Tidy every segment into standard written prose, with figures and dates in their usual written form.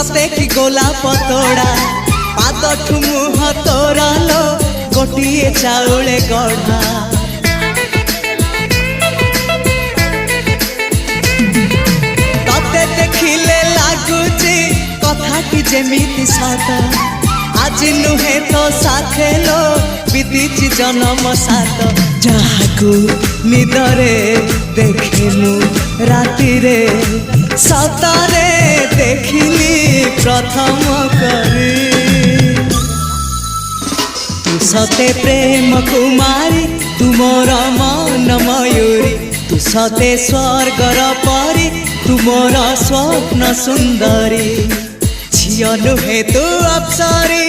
सते कि गोलाप तोड़ा पादठु मुह तोरा लो गोटिए चाउले गढ़ा तते देखिले लागुची कथाटी जेमिति सत आज नुहे तो साथे लो बीतीची जन्म सात जहाकू निदरे देखिलु राति रे सतरे देखिली प्रथम करी तू सते प्रेम कुमारी तुमर मन मयूरी तू सते स्वर्गर परी तुमर स्वप्न सुंदरी झियो नुहे तू अप्सरी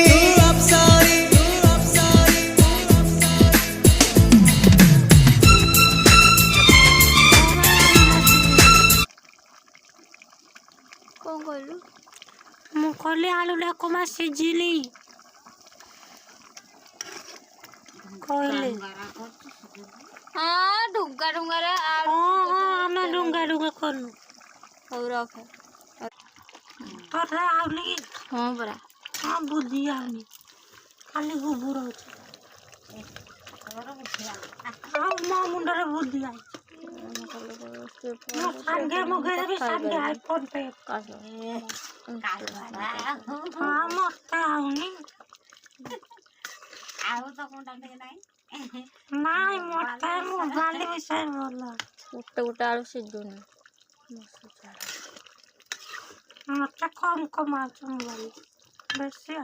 कहली आलू डाकमा सिझिली कहले हां ढुंगा ढुंगा रे हां मैं ढुंगा ढुंगा करू और रख तोरा आउली हां बरा हां बुद्धि आउनी खाली गुबुर होछ हां मा मुंडरे बुद्धि आई संगे मगे भी संगे आईफोन पे हाँ मस्त आउनी आउ तो कोन डांटे नाही नहीं मोटा मोबाइल विषय बोला उठे उठे आलू सिद्धूनी मोटा कम कमाच मोबाइल बेसी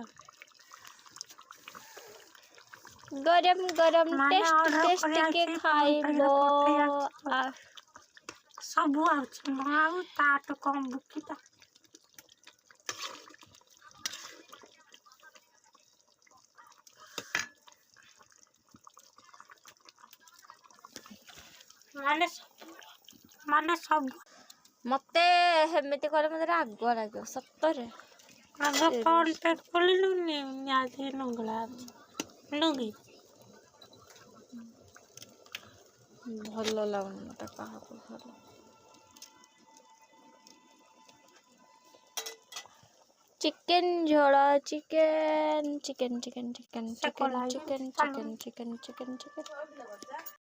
गरम गरम टेस्ट के खाइबो सब आउछ माउ तात कम बुकिता माने सब मते हेमिति करे मते राग लागो सत्तरे आग फोन पे खोलिलु नि आजे नंगला लुगी भलो लागन मते कहा को भलो चिकन झोड़ा chicken chicken chicken chicken chicken chicken chicken chicken chicken chicken